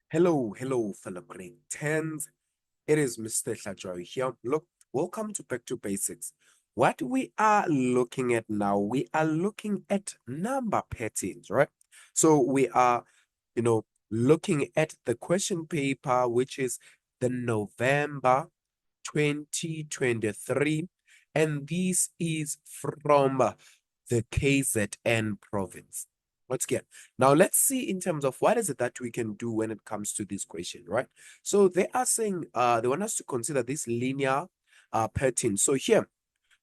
Hello, fellow grade 10s. It is Mr. Hlajwayo here. Look, welcome to Back to Basics. What we are looking at now, we are looking at number patterns, right? So we are, looking at the question paper, which is the November 2023, and this is from the KZN province. Let's get now. Let's see in terms of what is it that we can do when it comes to this question, right? So they are saying they want us to consider this linear pattern. So here,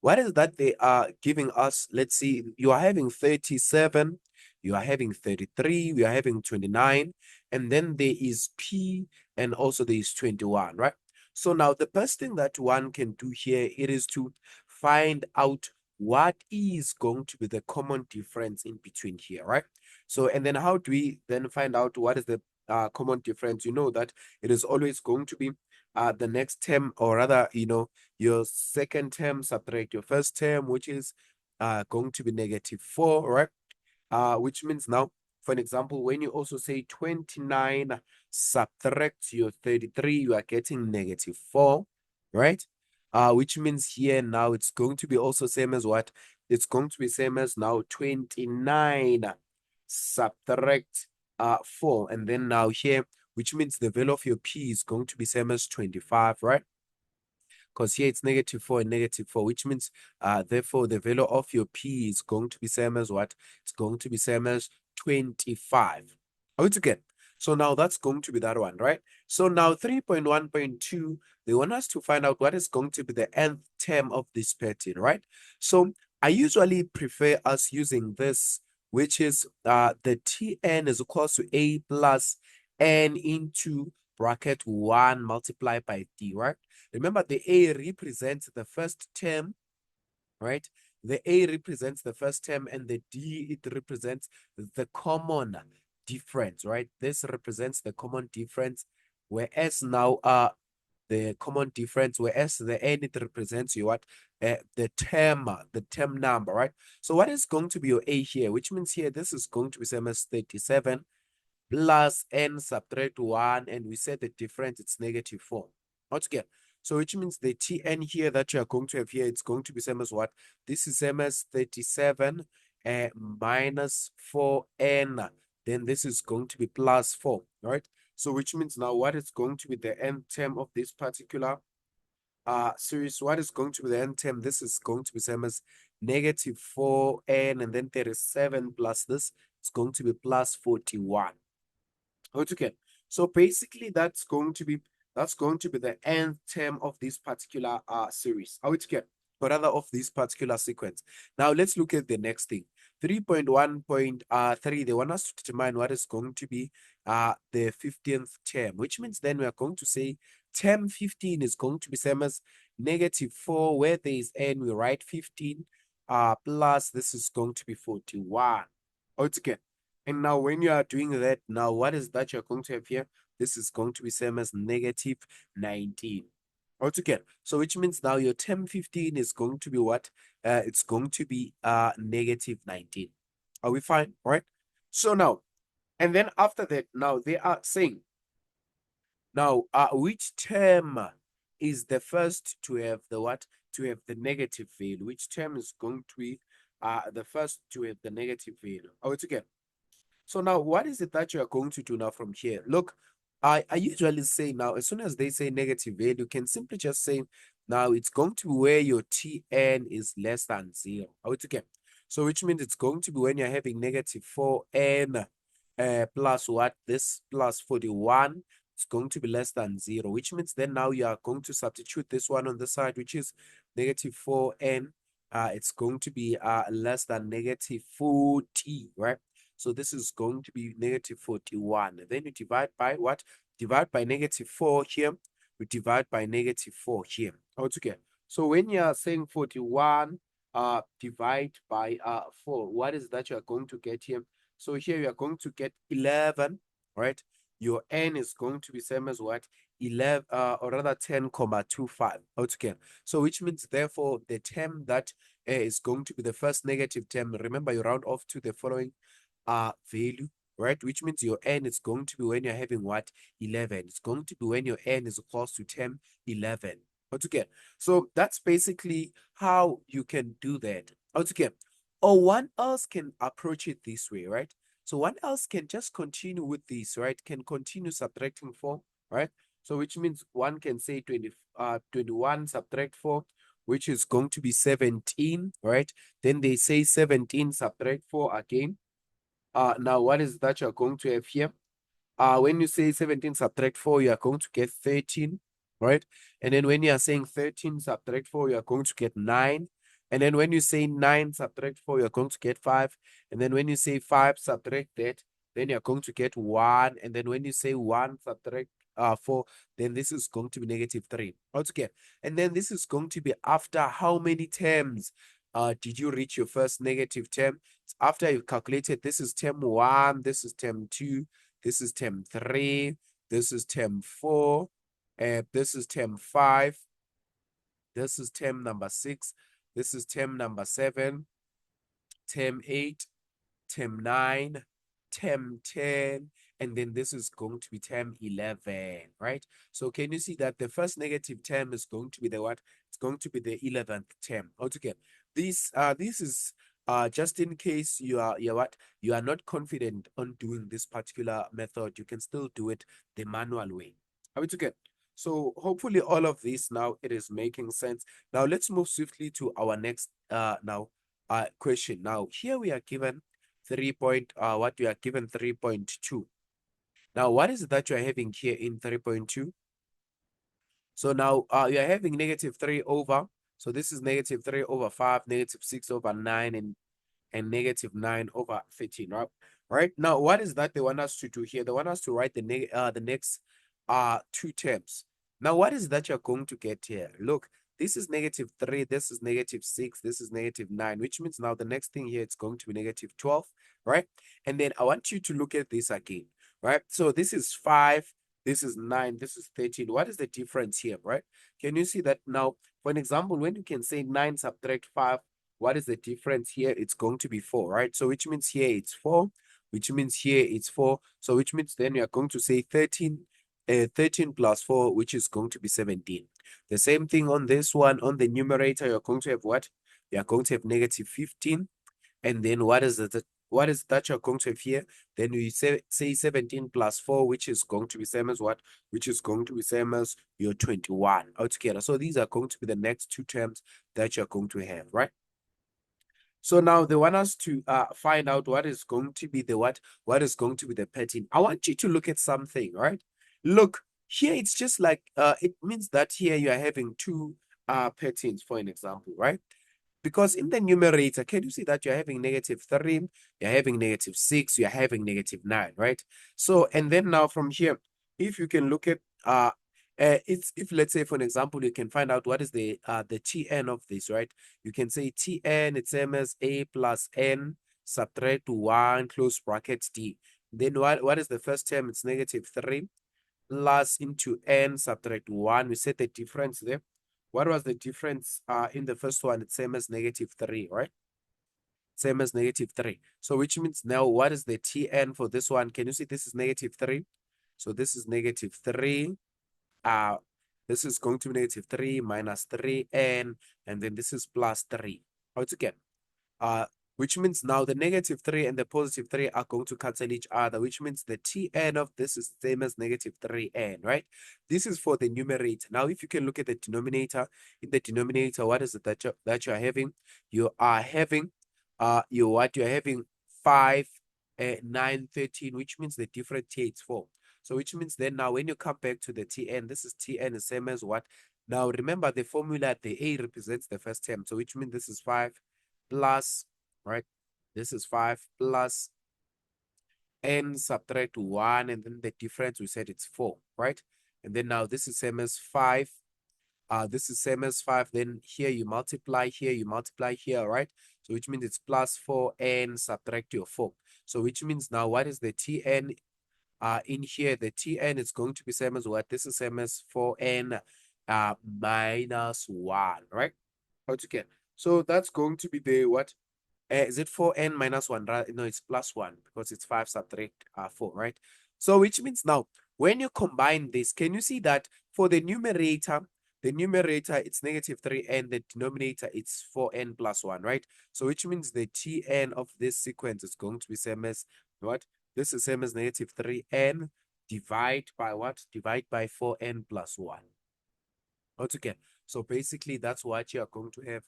what is that they are giving us? Let's see, you are having 37, you are having 33, we are having 29, and then there is P, and also there is 21, right? So now the best thing that one can do here, it is to find out what is going to be the common difference in between here, right? So, and then how do we then find out what is the common difference? You know that it is always going to be the next term, or rather, your second term subtract your first term, which is going to be -4, right? Which means now, for an example, when you also say 29 subtract your 33, you are getting -4, right? Which means here now it's going to be also same as what? It's going to be same as now 29 subtract 4. And then now here, which means the value of your P is going to be same as 25, right? Because here it's -4 and -4, which means therefore the value of your P is going to be same as what? It's going to be same as 25. Are we together? So now that's going to be that one, right? So now 3.1.2, they want us to find out what is going to be the nth term of this pattern, right? So I usually prefer us using this, which is the Tn is equals to A plus N into bracket 1 multiplied by D, right? Remember, the A represents the first term, right? The A represents the first term, and the D, it represents the common difference, right? This represents the common difference, whereas now the common difference, whereas the N, it represents your what? The term number, right? So what is going to be your A here? Which means here, this is going to be same as 37 plus N subtract 1, and we said the difference, it's -4. Altogether. So which means the Tn here that you are going to have here, it's going to be same as what? This is same as 37 minus 4n. Then this is going to be plus 4, right? So which means now what is going to be the nth term of this particular series? What is going to be the nth term? This is going to be same as -4n, and then 37 plus this, it's going to be plus 41. Okay. So basically that's going to be the nth term of this particular series. Are we together? Or rather of this particular sequence. Now let's look at the next thing. 3.1.3, they want us to determine what is going to be the 15th term, which means then we are going to say term 15 is going to be same as -4, where there is n, we write 15 plus this is going to be 41. Okay. And now when you are doing that, now what is that you're going to have here? This is going to be same as -19. Altogether. So which means now your term 15 is going to be what? It's going to be -19. Are we fine? All right. So now, and then after that, now they are saying, now which term is the first to have the what? To have the negative value? Which term is going to be the first to have the negative value? Are we together? So now, what is it that you are going to do now from here? Look, I usually say now, as soon as they say negative value, you can simply just say, now it's going to be where your Tn is less than 0. Are we together? So which means it's going to be when you're having -4n plus what? This plus 41. It's going to be less than 0, which means then now you are going to substitute this one on the side, which is -4n. It's going to be less than -40, right? So this is going to be -41. And then you divide by what? Divide by -4 here. We divide by -4 here. Altogether. So when you are saying 41, divide by 4, what is that you are going to get here? So here you are going to get 11, right? Your n is going to be same as what? 11, or rather 10,25 altogether. So which means therefore the term that is going to be the first negative term, remember you round off to the following value, right? Which means your n is going to be when you're having what? 11. It's going to be when your n is close to 10, 11. Altogether. So that's basically how you can do that. Altogether. Or one else can approach it this way, right? So one else can just continue with this, right? Can continue subtracting 4, right? So which means one can say 21 subtract 4, which is going to be 17, right? Then they say 17 subtract 4 again. Now what is that you're going to have here? When you say 17 subtract 4, you are going to get 13, right? And then when you are saying 13 subtract 4, you are going to get 9. And then when you say 9 subtract 4, you're going to get 5. And then when you say 5 subtract that, then you're going to get 1. And then when you say 1 subtract 4, then this is going to be negative 3. Okay. And then this is going to be after how many terms did you reach your first negative term? It's after you've calculated this is term 1, this is term 2, this is term 3, this is term 4, this is term 5, this is term number 6, this is term number 7, term 8, term 9, term 10, and then this is going to be term 11, right? So can you see that the first negative term is going to be the what? It's going to be the 11th term altogether. This is just in case you're what? You are not confident on doing this particular method, you can still do it the manual way. Are we together? So hopefully all of this now it is making sense. Now let's move swiftly to our next question. Now here we are given 3.2. Now what is it that you are having here in 3.2? So now you are having negative 3 over, so this is negative 3 over 5, negative 6 over 9, and negative 9 over 13, right? Right now, what is that they want us to do here? They want us to write the next two terms. Now, what is that you're going to get here? Look, this is negative 3, this is negative 6, this is negative 9, which means now the next thing here it's going to be negative 12, right? And then I want you to look at this again, right? So this is 5, this is 9, this is 13. What is the difference here, right? Can you see that now? For an example, when you can say 9 subtract 5, what is the difference here? It's going to be 4, right? So which means here it's 4, which means here it's 4. So which means then you are going to say 13, 13 plus 4, which is going to be 17. The same thing on this one, on the numerator, you're going to have what? You're going to have negative 15. And then what is it? What is that you're going to have here? Then you say 17 plus 4, which is going to be same as what? Which is going to be same as your 21 altogether. So these are going to be the next two terms that you're going to have, right? So now they want us to find out what is going to be the what is going to be the pattern. I want you to look at something, right? Look, here it's just like, it means that here you are having two patterns, for an example, right? Because in the numerator, can you see that you're having negative 3, you're having negative 6, you're having negative 9, right? So, and then now from here, if you can look at, if let's say, for an example, you can find out what is the Tn of this, right? You can say Tn, it's same as A plus N, subtract 1, close brackets D. Then what is the first term? It's negative 3 plus into N, subtract 1. We set the difference there. What was the difference in the first one? It's same as negative 3, right? Same as negative 3. So which means now what is the Tn for this one? Can you see this is negative 3? So this is negative 3. This is going to be negative 3 minus 3n, and then this is plus 3. Altogether. Which means now the negative 3 and the positive 3 are going to cancel each other, which means the Tn of this is same as negative 3n, right? This is for the numerator. Now, if you can look at the denominator, in the denominator, what is it that you're having? You are having, you're having 5, 9, 13, which means the difference here is 4. So which means then now when you come back to the Tn, this is Tn the same as what? Now, remember the formula, the A represents the first term. So which means this is 5 plus, right? This is 5 plus n subtract 1, and then the difference we said it's 4, right? And then now this is same as 5. This is same as 5. Then here you multiply, here, right? So which means it's plus 4n subtract your 4. So which means now what is the Tn in here? The Tn is going to be same as what? This is same as 4n minus 1, right? Altogether. So that's going to be the what? Is it 4n minus 1? No, it's plus 1 because it's 5 subtract 4, right? So which means now, when you combine this, can you see that for the numerator, it's negative 3 and the denominator it's 4n plus 1, right? So which means the Tn of this sequence is going to be same as what? This is same as negative 3n divide by what? Divide by 4n plus 1. Altogether. So basically, that's what you are going to have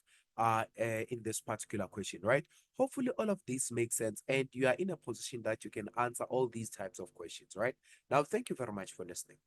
in this particular question, right? Hopefully, all of this makes sense and you are in a position that you can answer all these types of questions, right? Now, thank you very much for listening.